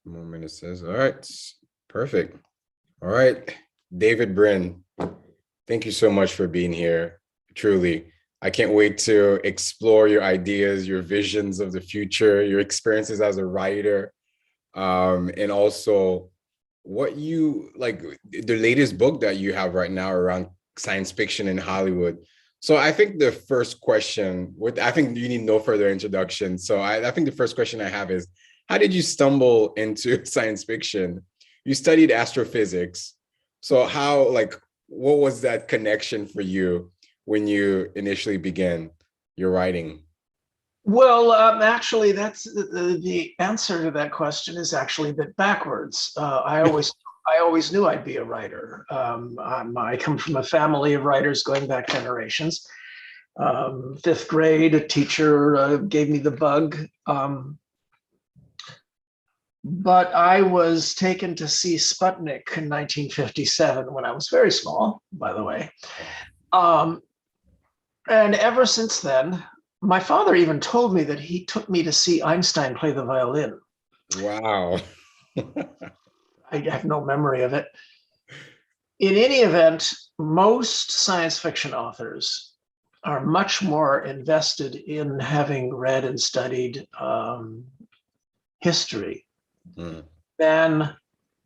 Moment it says, all right, perfect. All right, David Brin, thank you so much for being here. Truly, I can't wait to explore your ideas, your visions of the future, your experiences as a writer, and also what you like the latest book that you have right now around science fiction in Hollywood. So I think the first question, I think you need no further introduction. So I think the first question I have is, how did you stumble into science fiction? You studied astrophysics. So what was that connection for you when you initially began your writing? Well, actually, that's the answer to that question is actually a bit backwards. I always knew I'd be a writer. I come from a family of writers going back generations. Fifth grade, a teacher gave me the bug. But I was taken to see Sputnik in 1957 when I was very small, by the way. Um, and ever since then, my father even told me that he took me to see Einstein play the violin. Wow. I have no memory of it. In any event, most science fiction authors are much more invested in having read and studied history Mm. than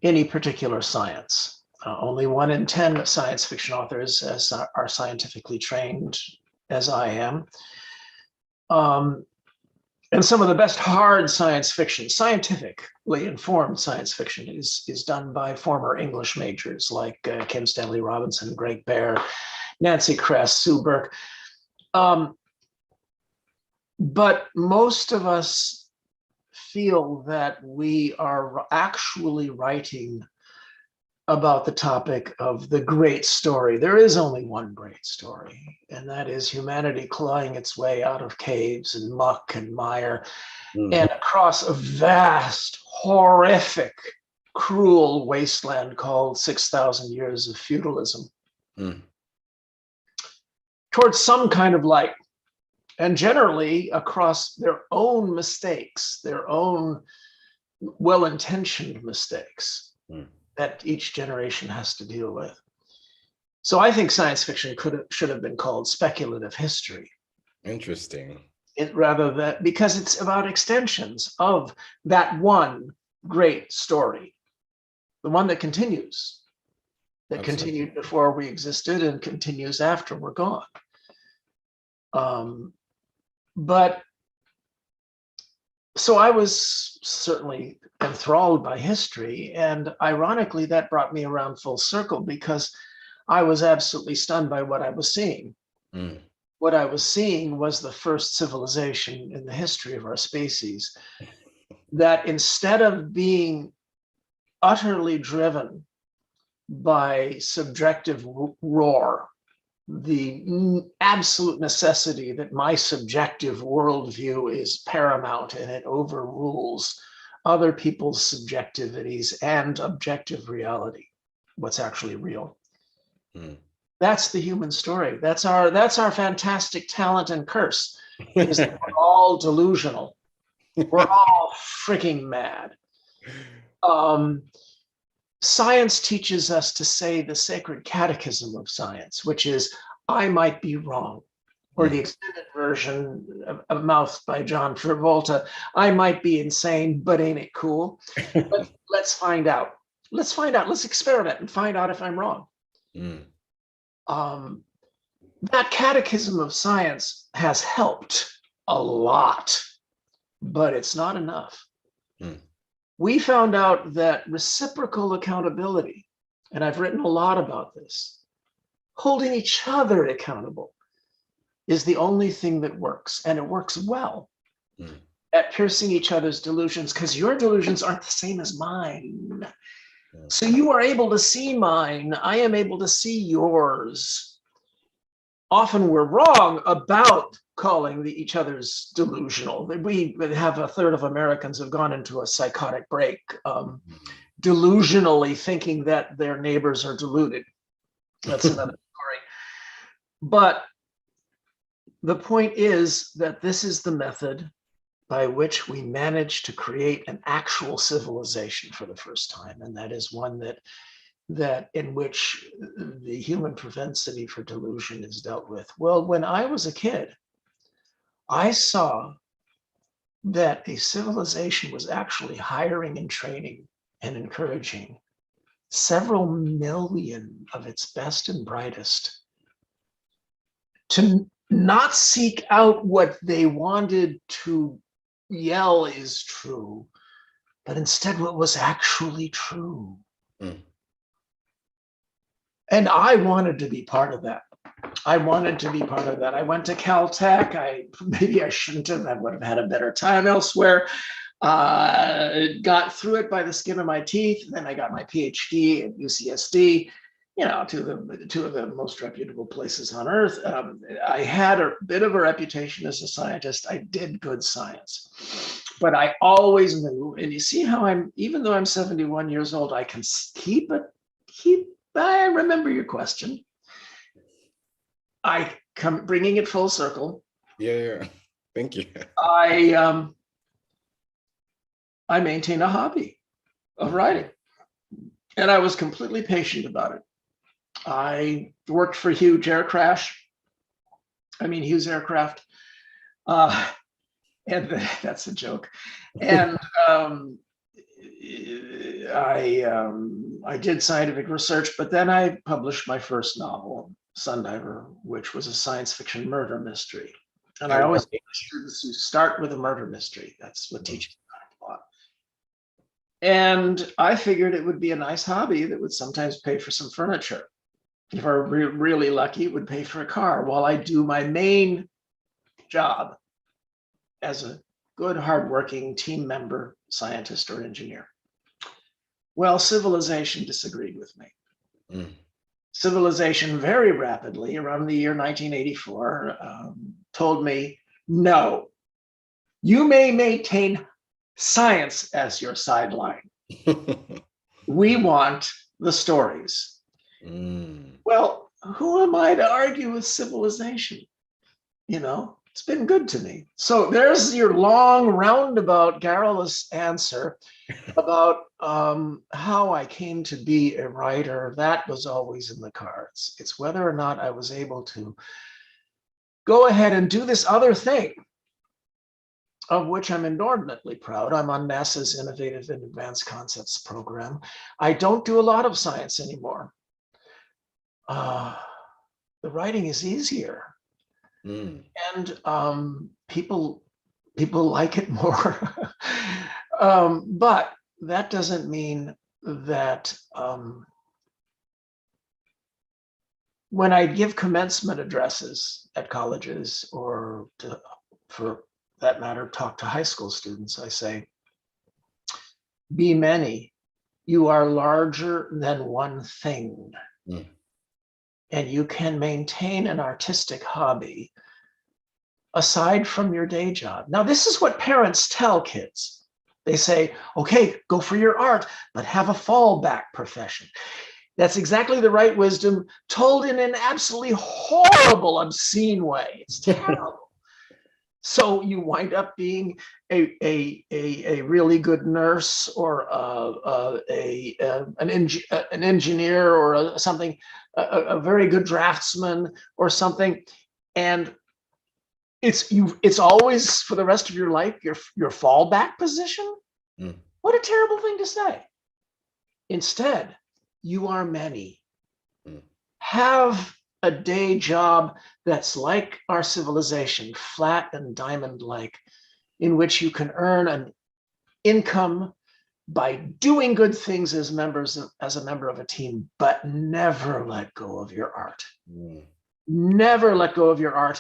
any particular science. Only 1 in 10 science fiction authors are scientifically trained, as I am. And some of the best hard science fiction, scientifically informed science fiction, is done by former English majors like Kim Stanley Robinson, Greg Bear, Nancy Kress, Sue Burke. But most of us feel that we are actually writing about the topic of the great story. There is only one great story, and that is humanity clawing its way out of caves and muck and mire and across a vast, horrific, cruel wasteland called 6,000 years of feudalism towards some kind of light. And generally across their own mistakes, their own well-intentioned mistakes that each generation has to deal with. So I think science fiction should have been called speculative history. Interesting. Because it's about extensions of that one great story, the one that continues, that Absolutely. continued before we existed and continues after we're gone. But so I was certainly enthralled by history, and ironically, that brought me around full circle because I was absolutely stunned by what I was seeing. What I was seeing was the first civilization in the history of our species that, instead of being utterly driven by subjective roar, the absolute necessity that my subjective worldview is paramount and it overrules other people's subjectivities and objective reality, what's actually real. That's the human story. That's our fantastic talent and curse, is that we're all delusional. We're all freaking mad. Science teaches us to say the sacred catechism of science, which is, I might be wrong. Or the extended version of Mouth by John Travolta, I might be insane, but ain't it cool? Let's find out. Let's find out. Let's experiment and find out if I'm wrong. That catechism of science has helped a lot, but it's not enough. We found out that reciprocal accountability, and I've written a lot about this, holding each other accountable, is the only thing that works, and it works well at piercing each other's delusions, because your delusions aren't the same as mine. So you are able to see mine, I am able to see yours. Often we're wrong about calling each other's delusional. We have a third of Americans have gone into a psychotic break, delusionally thinking that their neighbors are deluded. That's another story. But the point is that this is the method by which we managed to create an actual civilization for the first time, and that is one that in which the human propensity for delusion is dealt with. Well, when I was a kid, I saw that a civilization was actually hiring and training and encouraging several million of its best and brightest to not seek out what they wanted to yell is true, but instead what was actually true. Mm. And I wanted to be part of that. I wanted to be part of that. I went to Caltech. Maybe I shouldn't have. I would have had a better time elsewhere. Got through it by the skin of my teeth. Then I got my PhD at UCSD. You know, two of the most reputable places on earth. I had a bit of a reputation as a scientist. I did good science, but I always knew. And you see how even though I'm 71 years old, I can keep. I remember your question. I come bringing it full circle. Yeah. Thank you. I maintain a hobby of writing, and I was completely patient about it. I worked for Hughes Aircraft, and that's a joke. And I did scientific research, but then I published my first novel, Sundiver, which was a science fiction murder mystery. And I always teach students to start with a murder mystery. That's what teaching taught. And I figured it would be a nice hobby that would sometimes pay for some furniture. If I were really lucky, it would pay for a car while I do my main job as a good, hardworking team member, scientist, or engineer. Well, civilization disagreed with me. Mm. Civilization very rapidly, around the year 1984, told me, no, you may maintain science as your sideline. We want the stories. Mm. Well, who am I to argue with civilization? You know, it's been good to me. So there's your long, roundabout, garrulous answer about how I came to be a writer. That was always in the cards. It's whether or not I was able to go ahead and do this other thing, of which I'm inordinately proud. I'm on NASA's Innovative and Advanced Concepts program. I don't do a lot of science anymore. The writing is easier. Mm. And people like it more. But that doesn't mean that when I give commencement addresses at colleges, or for that matter, talk to high school students, I say, be many. You are larger than one thing. Mm. And you can maintain an artistic hobby aside from your day job. Now, this is what parents tell kids. They say, okay, go for your art, but have a fallback profession. That's exactly the right wisdom, told in an absolutely horrible, obscene way. It's terrible. So you wind up being a really good nurse, or an engineer, or something, a very good draftsman or something, and it's always for the rest of your life your fallback position. Mm. What a terrible thing to say. Instead, you are many. Mm. Have a day job that's like our civilization, flat and diamond-like, in which you can earn an income by doing good things as a member of a team, but never let go of your art. Mm. Never let go of your art.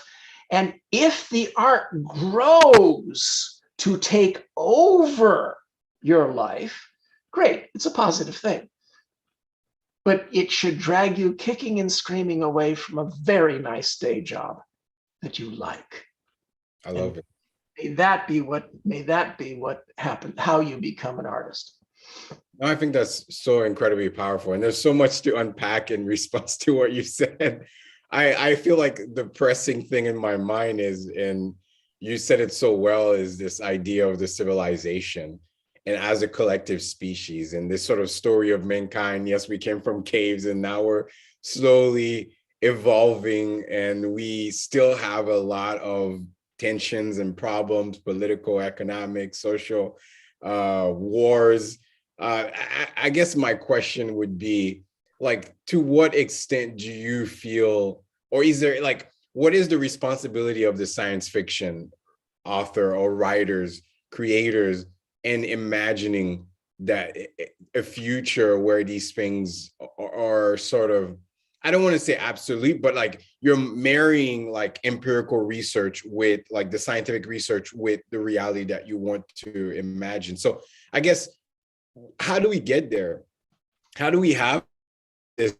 And if the art grows to take over your life, great, it's a positive thing. But it should drag you kicking and screaming away from a very nice day job that you like. I love it. May that be what happened, how you become an artist. I think that's so incredibly powerful. And there's so much to unpack in response to what you said. I feel like the pressing thing in my mind is, and you said it so well, is this idea of the civilization and as a collective species, and this sort of story of mankind. Yes, we came from caves and now we're slowly evolving, and we still have a lot of tensions and problems, political, economic, social, wars. I guess my question would be, like, to what extent do you feel, or is there, like, what is the responsibility of the science fiction author or writers, creators, in imagining that a future where these things are sort of, I don't want to say absolute, but like you're marrying like empirical research with like the scientific research with the reality that you want to imagine. So I guess, how do we get there? How do we have this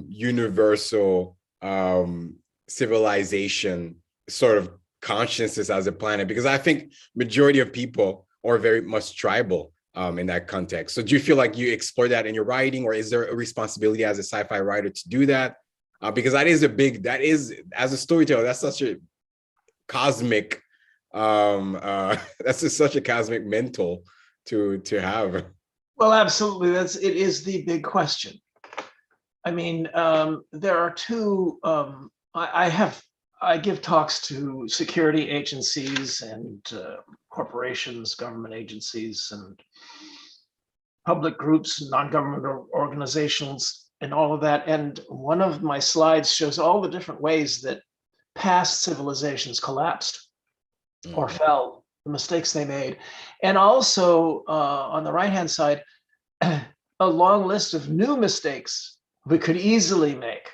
universal civilization sort of consciousness as a planet? Because I think majority of people are very much tribal in that context. So do you feel like you explore that in your writing, or is there a responsibility as a sci-fi writer to do that? Because that is as a storyteller, that's such a cosmic, that's such a cosmic mental to have. Well, absolutely. It is the big question. I mean, there are two, I give talks to security agencies and corporations, government agencies, and public groups, non-governmental organizations, and all of that. And one of my slides shows all the different ways that past civilizations collapsed or fell, the mistakes they made. And also on the right-hand side, a long list of new mistakes we could easily make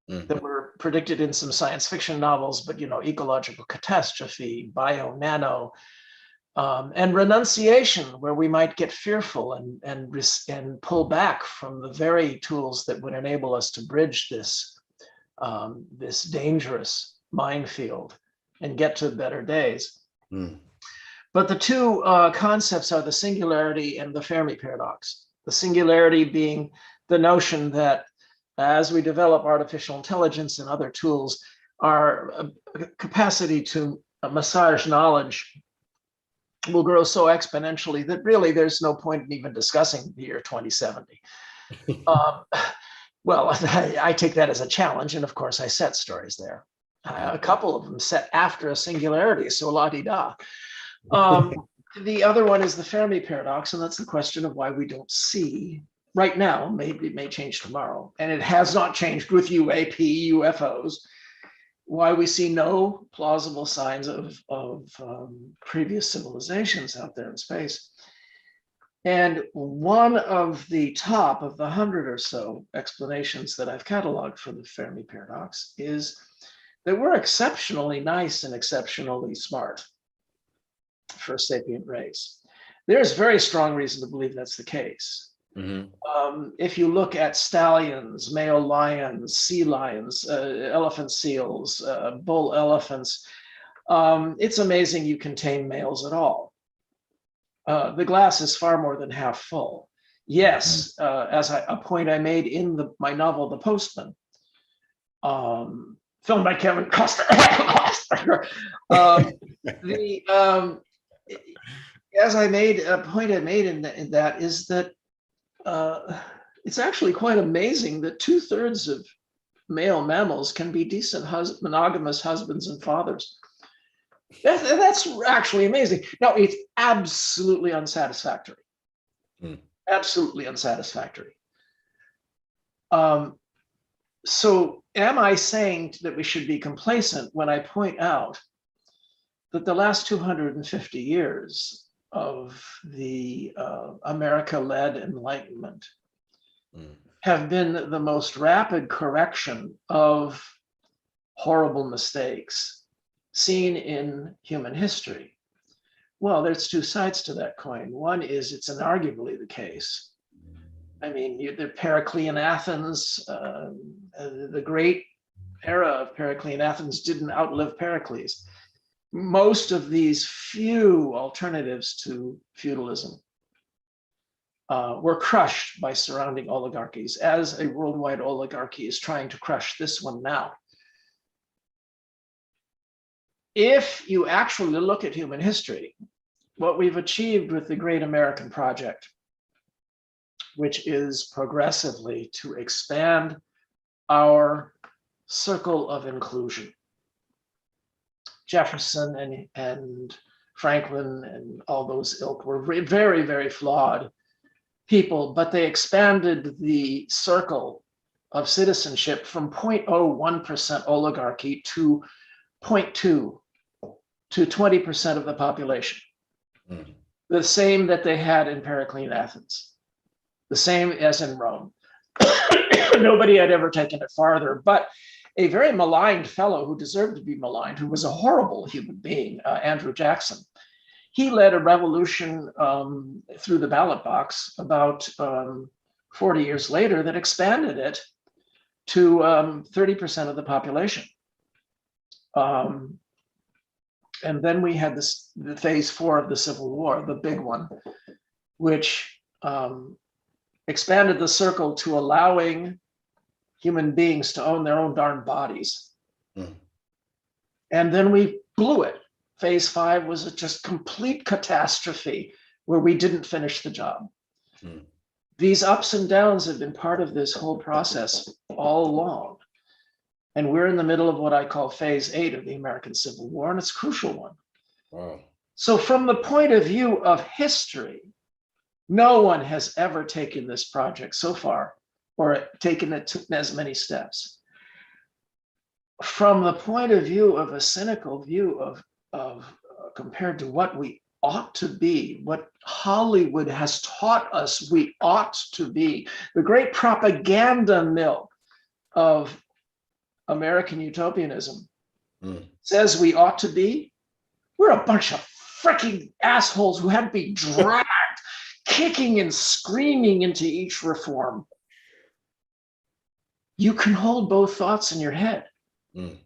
that were predicted in some science fiction novels, but, you know, ecological catastrophe, bio-nano, and renunciation, where we might get fearful and pull back from the very tools that would enable us to bridge this this dangerous minefield and get to better days. But the two concepts are the singularity and the Fermi Paradox. The singularity being the notion that as we develop artificial intelligence and other tools, our capacity to massage knowledge will grow so exponentially that really there's no point in even discussing the year 2070. Well, I take that as a challenge, and of course I set stories there. A couple of them set after a singularity, so la-di-da. The other one is the Fermi Paradox, and that's the question of why we don't see right now. Maybe it may change tomorrow, and it has not changed with UAP, UFOs, why we see no plausible signs of previous civilizations out there in space. And one of the top of the 100 or so explanations that I've cataloged for the Fermi Paradox is that we're exceptionally nice and exceptionally smart for a sapient race. There's very strong reason to believe that's the case. If you look at stallions, male lions, sea lions, elephant seals, bull elephants, it's amazing you contain males at all. The glass is far more than half full. Yes, as a point I made in my novel, The Postman, filmed by Kevin Costner. As I made a point I made in that is that it's actually quite amazing that 2/3 of male mammals can be decent monogamous husbands and fathers. That's actually amazing. Now, it's absolutely unsatisfactory. Absolutely unsatisfactory. So am I saying that we should be complacent when I point out that the last 250 years of the America-led Enlightenment have been the most rapid correction of horrible mistakes seen in human history? Well, there's two sides to that coin. One is it's inarguably the case. I mean, the Periclean Athens, the great era of Periclean Athens didn't outlive Pericles. Most of these few alternatives to feudalism were crushed by surrounding oligarchies, as a worldwide oligarchy is trying to crush this one now. if you actually look at human history, what we've achieved with the Great American Project, which is progressively to expand our circle of inclusion. Jefferson and Franklin and all those ilk were very, very flawed people, but they expanded the circle of citizenship from 0.01% oligarchy to 0.2 to 20% of the population. Mm. The same that they had in Periclean Athens, the same as in Rome. Nobody had ever taken it farther, but a very maligned fellow who deserved to be maligned, who was a horrible human being, Andrew Jackson. He led a revolution through the ballot box about 40 years later that expanded it to 30% of the population. And then we had the phase 4 of the Civil War, the big one, which expanded the circle to allowing human beings to own their own darn bodies. Mm. And then we blew it. Phase 5 was a just complete catastrophe where we didn't finish the job. Mm. These ups and downs have been part of this whole process all along. And we're in the middle of what I call phase 8 of the American Civil War, and it's a crucial one. Wow. So from the point of view of history, no one has ever taken this project so far or taken it to as many steps. From the point of view of a cynical view of compared to what we ought to be, what Hollywood has taught us we ought to be, the great propaganda mill of American utopianism says we ought to be, we're a bunch of freaking assholes who had to be dragged kicking and screaming into each reform. You can hold both thoughts in your head. Mm.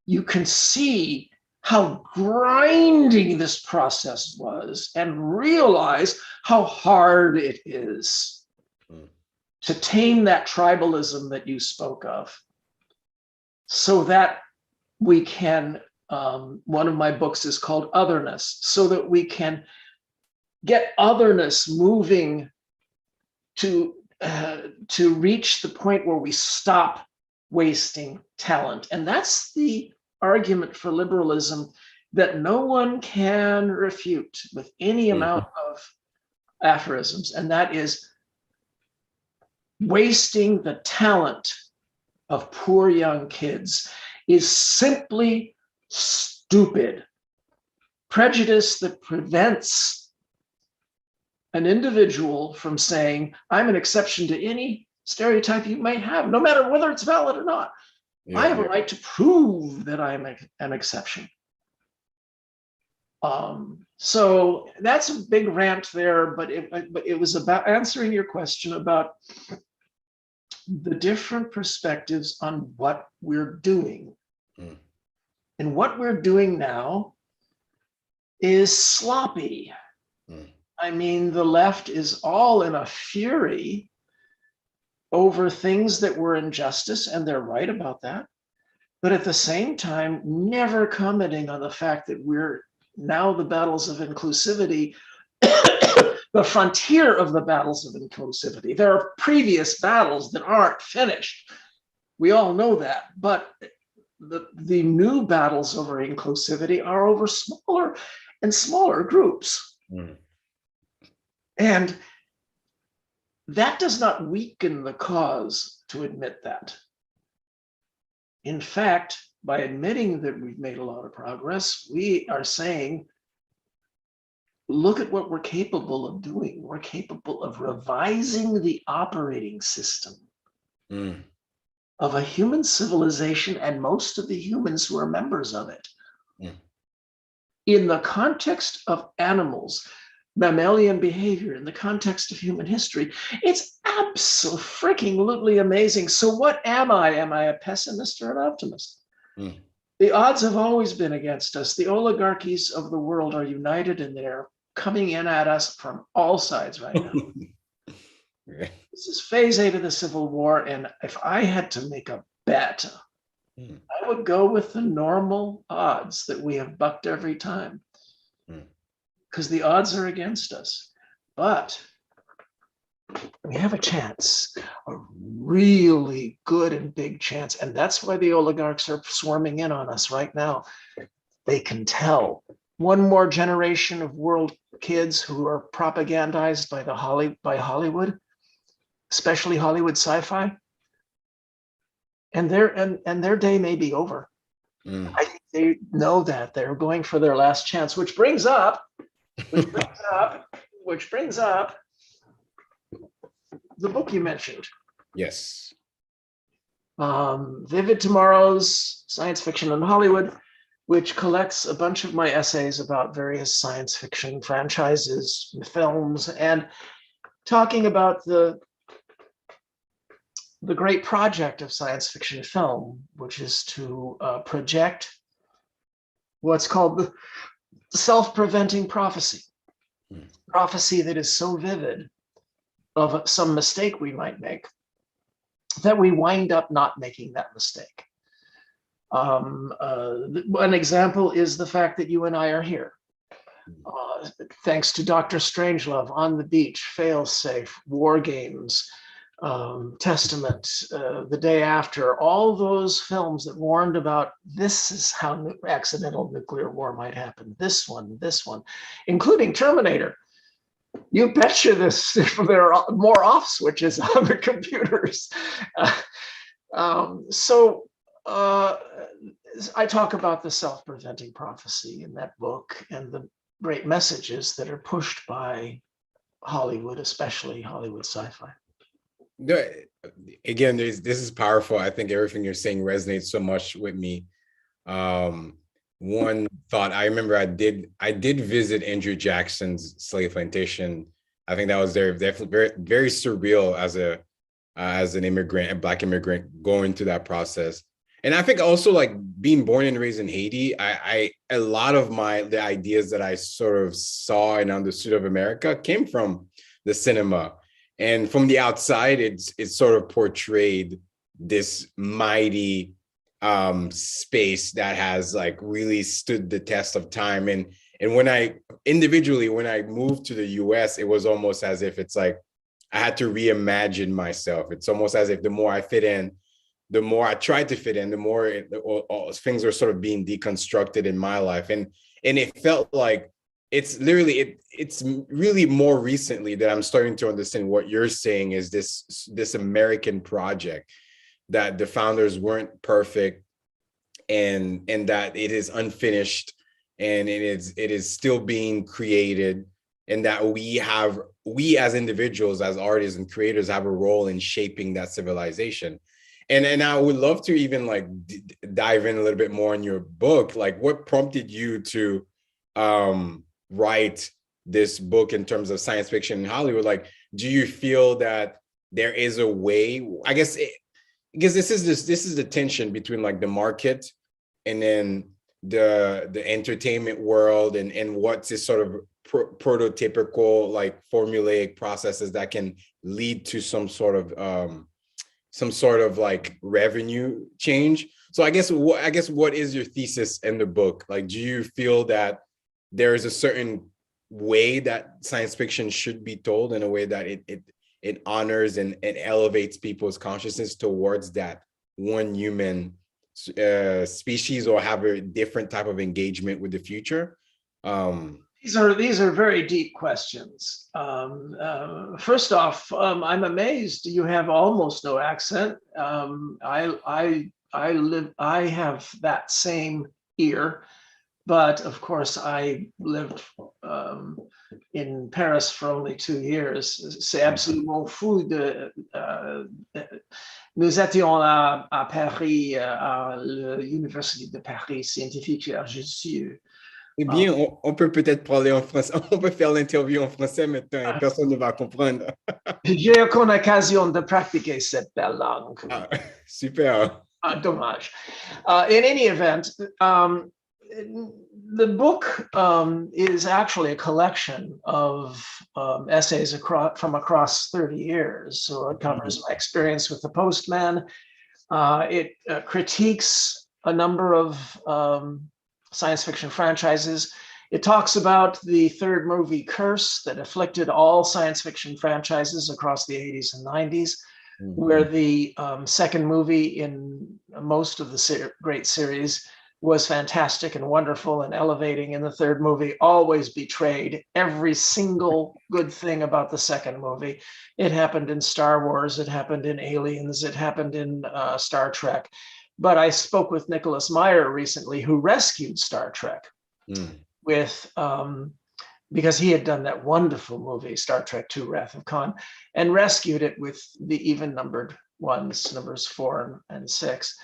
You can see how grinding this process was and realize how hard it is to tame that tribalism that you spoke of, so that we can, one of my books is called Otherness, so that we can get otherness moving to reach the point where we stop wasting talent. And that's the argument for liberalism that no one can refute with any amount of aphorisms, and that is wasting the talent of poor young kids is simply stupid. Prejudice that prevents an individual from saying, I'm an exception to any stereotype you might have, no matter whether it's valid or not. Yeah, I have a right to prove that I'm an exception. So that's a big rant there, but it was about answering your question about the different perspectives on what we're doing. Mm. And what we're doing now is sloppy. Mm. I mean, the left is all in a fury over things that were injustice, and they're right about that. But at the same time, never commenting on the fact that we're now the battles of inclusivity, the frontier of the battles of inclusivity. There are previous battles that aren't finished. We all know that, but the new battles over inclusivity are over smaller and smaller groups. Mm. And that does not weaken the cause to admit that. In fact, by admitting that we've made a lot of progress, we are saying, look at what we're capable of doing. We're capable of revising the operating system of a human civilization and most of the humans who are members of it. In the context of animals, mammalian behavior, in the context of human history, it's absolutely amazing. So what am I? Am I a pessimist or an optimist? The odds have always been against us. The oligarchies of the world are united, and they're coming in at us from all sides right now. This is phase 8 of the Civil War, and if I had to make a bet I would go with the normal odds that we have bucked every time, because the odds are against us. But we have a chance, a really good and big chance. And that's why the oligarchs are swarming in on us right now. They can tell. One more generation of world kids who are propagandized by Hollywood, especially Hollywood sci-fi, and their day may be over. I think they know that they're going for their last chance, which brings up the book you mentioned. Yes. Vivid Tomorrows, Science Fiction in Hollywood, which collects a bunch of my essays about various science fiction franchises, films, and talking about the great project of science fiction film, which is to project what's called the self-preventing prophecy. Prophecy that is so vivid of some mistake we might make that we wind up not making that mistake. An example is the fact that you and I are here. Thanks to Dr. Strangelove, On the Beach, Failsafe, War Games, Testament, The Day After, all those films that warned about this is how accidental nuclear war might happen. This one, including Terminator. You betcha this, there are more off switches on the computers. I talk about the self-preventing prophecy in that book and the great messages that are pushed by Hollywood, especially Hollywood sci-fi. Again, this is powerful. I think everything you're saying resonates so much with me. One thought, I remember I did visit Andrew Jackson's slave plantation. I think that was definitely very, very surreal as an immigrant, a Black immigrant, going through that process. And I think also, like, being born and raised in Haiti, a lot of the ideas that I sort of saw and understood of America came from the cinema. And from the outside, it's sort of portrayed this mighty space that has, like, really stood the test of time. And when I moved to the US, it was almost as if it's like I had to reimagine myself. It's almost as if the more I fit in, the more I tried to fit in, the more things are sort of being deconstructed in my life. And it felt like it's really more recently that I'm starting to understand what you're saying is this American project, that the founders weren't perfect, and that it is unfinished, and it is still being created, and that we as individuals, as artists and creators, have a role in shaping that civilization. And I would love to even, like, dive in a little bit more in your book. Like, what prompted you to write this book in terms of science fiction in Hollywood? Like, do you feel that there is a way? I guess because this is the tension between, like, the market and then the entertainment world, and what's this sort of prototypical, like, formulaic processes that can lead to some sort of like revenue change. So I guess what is your thesis in the book? Like, do you feel that there is a certain way that science fiction should be told, in a way that it honors and elevates people's consciousness towards that one human species, or have a different type of engagement with the future? These are very deep questions. First off, I'm amazed you have almost no accent. I have that same ear, but of course I lived in Paris for only 2 years. C'est absolument fou nous étions à Paris, à l'Université de Paris scientifique. Je suis Eh bien, on peut peut-être parler en français. On peut faire l'interview en français maintenant et personne ne va comprendre. J'ai eu l'occasion de pratiquer cette belle langue. Super. Dommage. In any event, the book is actually a collection of essays from across 30 years. So it covers my experience with the postman, It critiques a number of science fiction franchises. It talks about the third movie curse that afflicted all science fiction franchises across the 80s and 90s, where the second movie in most of the great series was fantastic and wonderful and elevating, and the third movie always betrayed every single good thing about the second movie. It happened in Star Wars, it happened in Aliens, it happened in Star Trek. But I spoke with Nicholas Meyer recently, who rescued Star Trek with because he had done that wonderful movie, Star Trek II, Wrath of Khan, and rescued it with the even-numbered ones, numbers 4 and 6.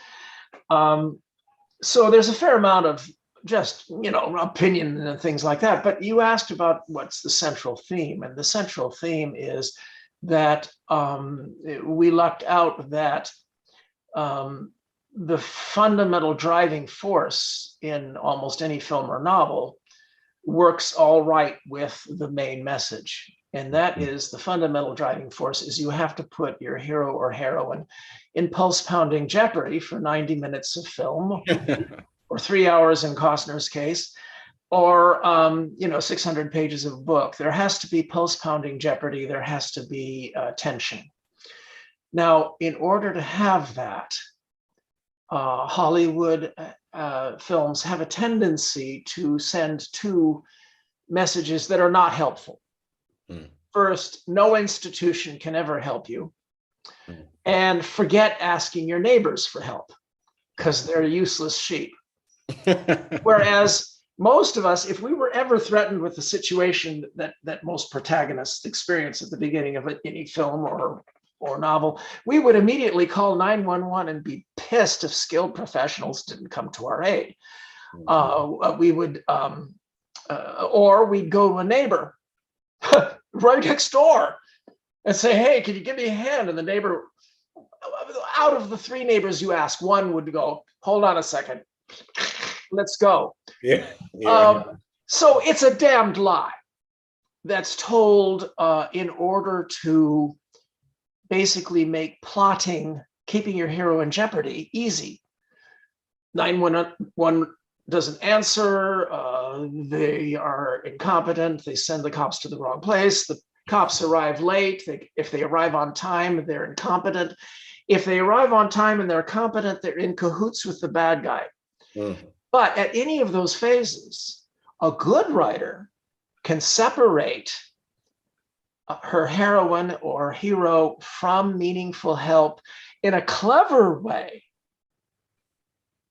So there's a fair amount of just, opinion and things like that. But you asked about what's the central theme, and the central theme is that we lucked out that the fundamental driving force in almost any film or novel works all right with the main message. And that is, the fundamental driving force is you have to put your hero or heroine in pulse-pounding jeopardy for 90 minutes of film, or 3 hours in Costner's case, or 600 pages of book. There has to be pulse-pounding jeopardy. There has to be tension. Now, in order to have that, Hollywood films have a tendency to send two messages that are not helpful. First, no institution can ever help you. And forget asking your neighbors for help, because they're useless sheep. Whereas most of us, if we were ever threatened with the situation that most protagonists experience at the beginning of any film or novel, we would immediately call 911 and be pissed if skilled professionals didn't come to our aid. We would, or we'd go to a neighbor right next door and say, hey, can you give me a hand? And the neighbor, out of the 3 neighbors you ask, one would go, hold on a second, let's go. So it's a damned lie that's told in order to basically make plotting, keeping your hero in jeopardy, easy. 911 doesn't answer, they are incompetent, they send the cops to the wrong place, the cops arrive late, if they arrive on time, they're incompetent. If they arrive on time and they're competent, they're in cahoots with the bad guy. But at any of those phases, a good writer can separate her heroine or hero from meaningful help in a clever way.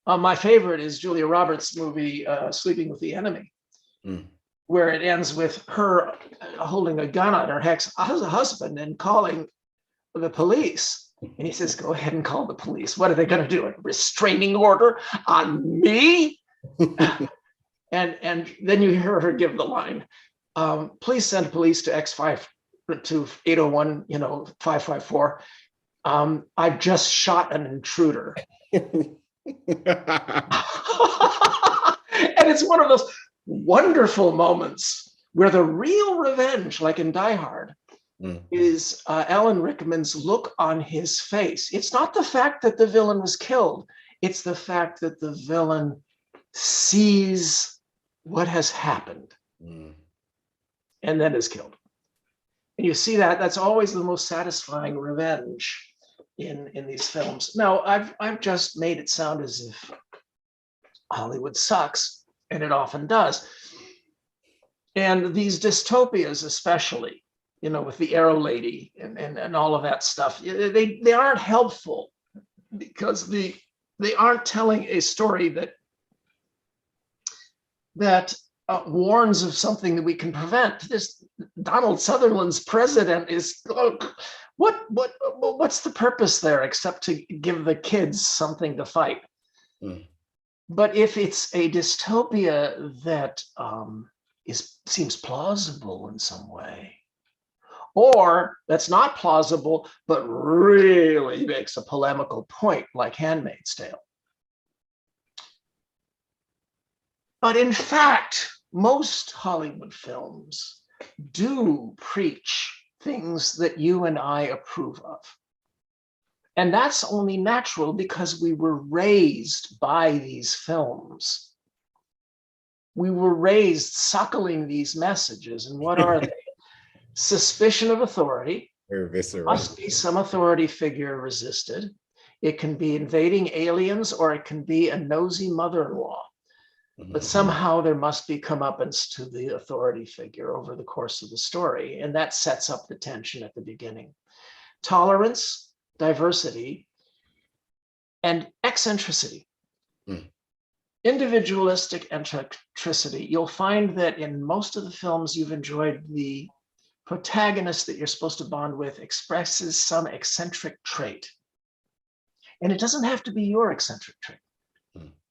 My favorite is Julia Roberts' movie, Sleeping with the Enemy, where it ends with her holding a gun on her husband and calling the police. And he says, go ahead and call the police. What are they going to do? A restraining order on me? and then you hear her give the line, please send police to X5 to 801, 554. I've just shot an intruder. And it's one of those wonderful moments where the real revenge, like in Die Hard, is Alan Rickman's look on his face. It's not the fact that the villain was killed. It's the fact that the villain sees what has happened and then is killed. And you see that's always the most satisfying revenge in these films. Now, I've just made it sound as if Hollywood sucks, and it often does. And these dystopias, especially, with the Arrow Lady and all of that stuff, they aren't helpful because they aren't telling a story that warns of something that we can prevent. This Donald Sutherland's president is, what's the purpose there except to give the kids something to fight? But if it's a dystopia that seems plausible in some way, or that's not plausible but really makes a polemical point, like Handmaid's Tale. But in fact, most Hollywood films do preach things that you and I approve of. And that's only natural because we were raised by these films. We were raised suckling these messages. And what are they? Suspicion of authority. Very visceral. Must be some authority figure resisted. It can be invading aliens, or it can be a nosy mother-in-law. But somehow there must be comeuppance to the authority figure over the course of the story. And that sets up the tension at the beginning. Tolerance, diversity, and eccentricity. Individualistic eccentricity. You'll find that in most of the films you've enjoyed, the protagonist that you're supposed to bond with expresses some eccentric trait. And it doesn't have to be your eccentric trait.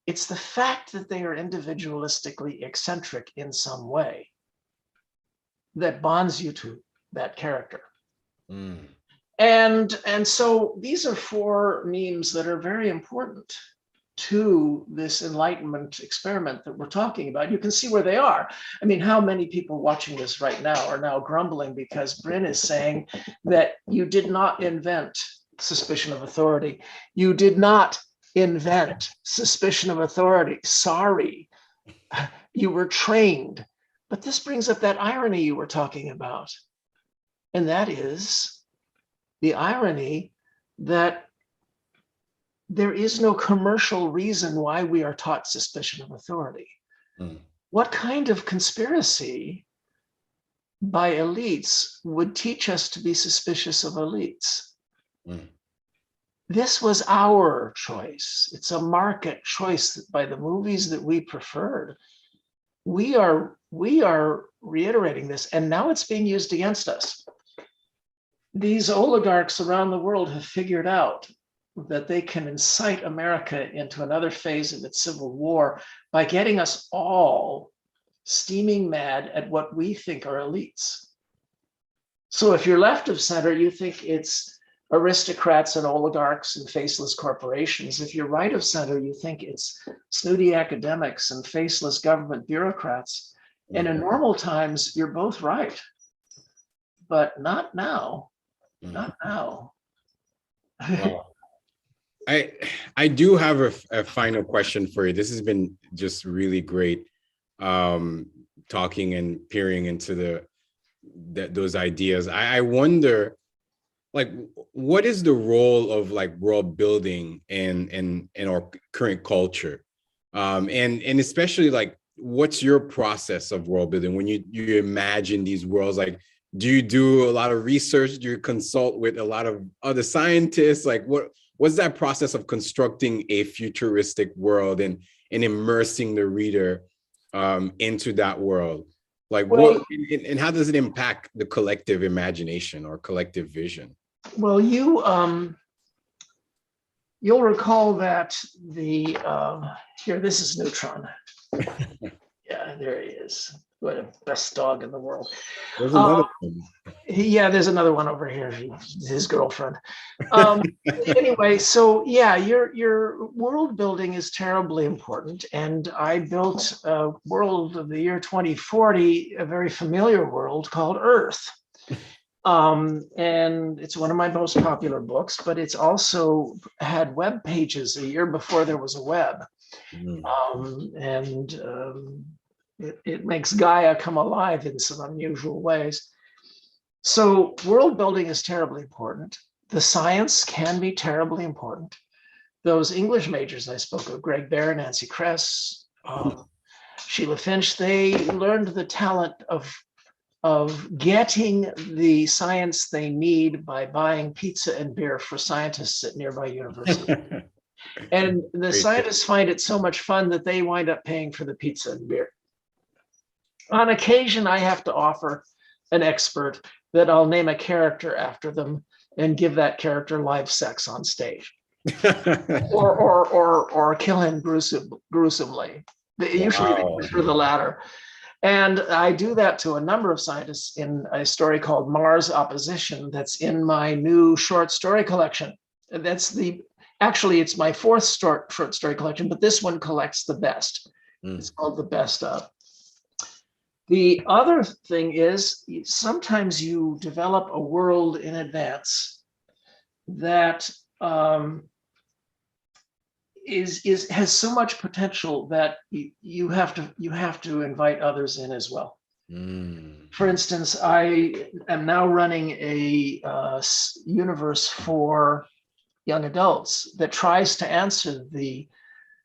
It's the fact that they are individualistically eccentric in some way that bonds you to that character. And so these are 4 memes that are very important to this Enlightenment experiment that we're talking about. You can see where they are. I mean, how many people watching this right now are now grumbling because Brin is saying that you did not invent suspicion of authority. You did not invent suspicion of authority. Sorry, you were trained. But this brings up that irony you were talking about. And that is the irony that there is no commercial reason why we are taught suspicion of authority. What kind of conspiracy by elites would teach us to be suspicious of elites? This was our choice. It's a market choice by the movies that we preferred. We are reiterating this, and now it's being used against us. These oligarchs around the world have figured out that they can incite America into another phase of its civil war by getting us all steaming mad at what we think are elites. So if you're left of center, you think it's aristocrats and oligarchs and faceless corporations. If you're right of center, you think it's snooty academics and faceless government bureaucrats. And in normal times, you're both right, but not now. Not now. Wow. I do have a final question for you. This has been just really great, talking and peering into those ideas. I wonder, like, what is the role of like world building in our current culture, and especially like, what's your process of world building when you imagine these worlds? Like, do you do a lot of research? Do you consult with a lot of other scientists? Like, what's that process of constructing a futuristic world and immersing the reader into that world? Like, what and how does it impact the collective imagination or collective vision? Well, you'll recall that here, this is Neutron. Yeah, there he is. What a best dog in the world. There's another one. Yeah, there's another one over here. His girlfriend. Anyway, so yeah, your world building is terribly important. And I built a world of the year 2040, a very familiar world called Earth. And it's one of my most popular books, but it's also had web pages a year before there was a web. It makes Gaia come alive in some unusual ways. So world building is terribly important. The science can be terribly important. Those English majors I spoke of, Greg Bear, Nancy Kress, Sheila Finch, they learned the talent of getting the science they need by buying pizza and beer for scientists at nearby universities. And the scientists find it so much fun that they wind up paying for the pizza and beer. On occasion, I have to offer an expert that I'll name a character after them and give that character live sex on stage, or kill him gruesomely. Usually they prefer the latter. And I do that to a number of scientists in a story called Mars Opposition that's in my new short story collection. Actually, it's my 4th short story collection, but this one collects the best. It's called The Best Of. The other thing is sometimes you develop a world in advance that has so much potential that you have to invite others in as well. For instance, I am now running a universe for young adults that tries to answer the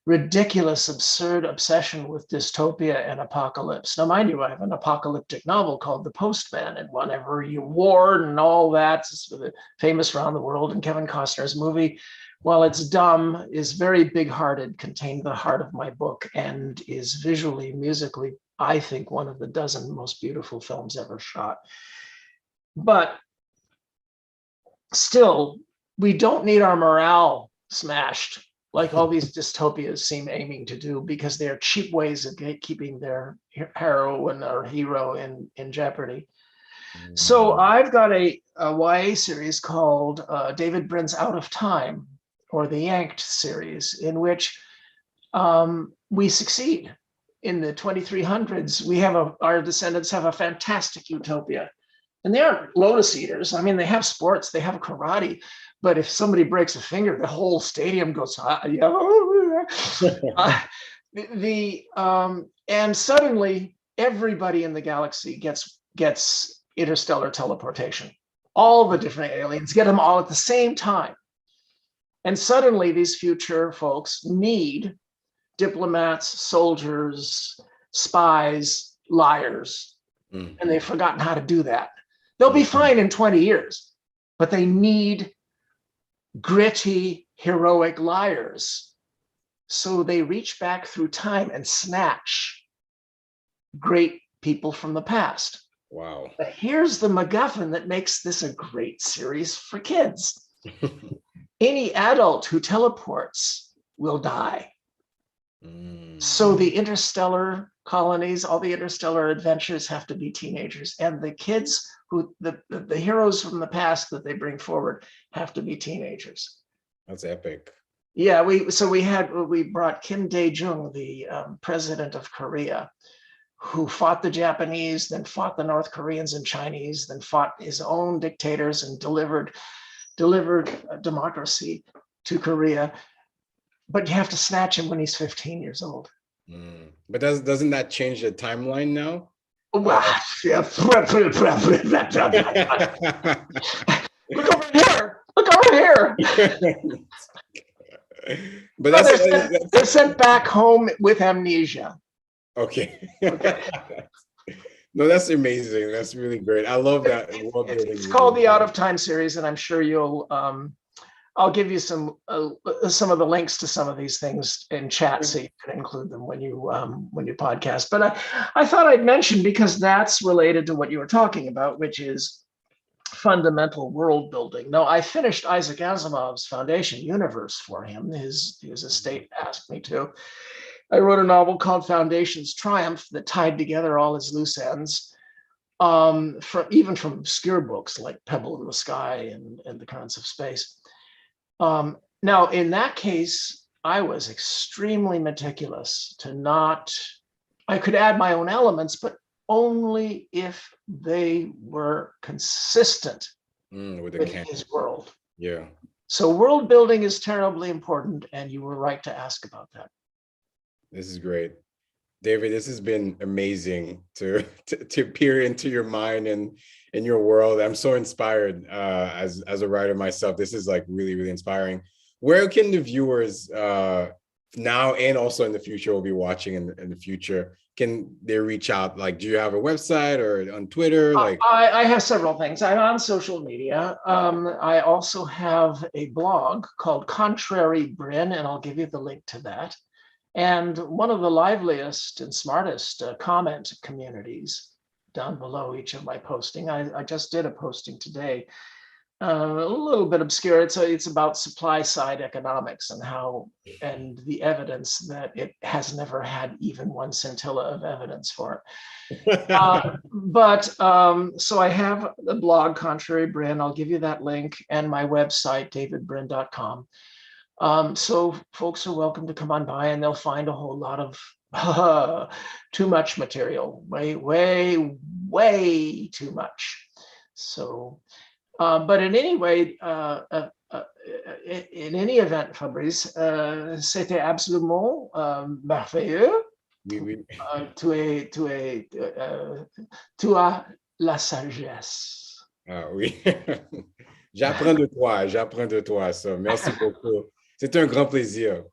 ridiculous, absurd obsession with dystopia and apocalypse. Now, mind you, I have an apocalyptic novel called The Postman. It won every award and all that. It's famous around the world. And Kevin Costner's movie, while it's dumb, is very big-hearted, contained the heart of my book, and is visually, musically, I think, one of the dozen most beautiful films ever shot. But still, we don't need our morale smashed like all these dystopias seem aiming to do, because they are cheap ways of keeping their heroine or hero in jeopardy. So I've got a YA series called David Brin's Out of Time, or the Yanked series, in which we succeed. In the 2300s, our descendants have a fantastic utopia. And they aren't lotus eaters. I mean, they have sports, they have karate, but if somebody breaks a finger, the whole stadium goes, and suddenly everybody in the galaxy gets interstellar teleportation. All the different aliens get them all at the same time. And suddenly these future folks need diplomats, soldiers, spies, liars, and they've forgotten how to do that. They'll be fine in 20 years, but they need gritty, heroic liars. So they reach back through time and snatch great people from the past. Wow. But here's the MacGuffin that makes this a great series for kids. Any adult who teleports will die. So the interstellar colonies, all the interstellar adventures have to be teenagers. And the kids who, the heroes from the past that they bring forward have to be teenagers. That's epic. Yeah, we brought Kim Dae-jung, the president of Korea, who fought the Japanese, then fought the North Koreans and Chinese, then fought his own dictators and delivered democracy to Korea. But you have to snatch him when he's 15 years old. But doesn't that change the timeline now? Well, yeah. Look over here. Look over here. But they're sent back home with amnesia. Okay. No, that's amazing. That's really great. I love that. It's called the Out of Time series, and I'm sure you'll I'll give you some of the links to some of these things in chat, so you can include them when you podcast. But I thought I'd mention, because that's related to what you were talking about, which is fundamental world building. Now, I finished Isaac Asimov's Foundation universe for him. His estate asked me to. I wrote a novel called Foundation's Triumph that tied together all his loose ends, from obscure books like Pebble in the Sky and The Currents of Space. Now, in that case, I was extremely meticulous I could add my own elements, but only if they were consistent with his world. Yeah. So world building is terribly important, and you were right to ask about that. This is great. David, this has been amazing to peer into your mind and in your world. I'm so inspired as a writer myself. This is like really, really inspiring. Where can the viewers now and also in the future will be watching in the future, can they reach out? Like, do you have a website or on Twitter? Like, I have several things. I'm on social media. I also have a blog called Contrary Brin, and I'll give you the link to that. And one of the liveliest and smartest comment communities down below each of my posting. I just did a posting today, a little bit obscure. It's about supply side economics and the evidence that it has never had even one scintilla of evidence for it. So I have the blog Contrary Brin. I'll give you that link, and my website, davidbrin.com. So folks are welcome to come on by, and they'll find a whole lot of too much material, way too much. So, but in any way, in any event, Fabrice, c'était absolument merveilleux. Oui, oui. Tu as la sagesse. Ah oui. J'apprends de toi, ça. Merci beaucoup. C'est un grand plaisir.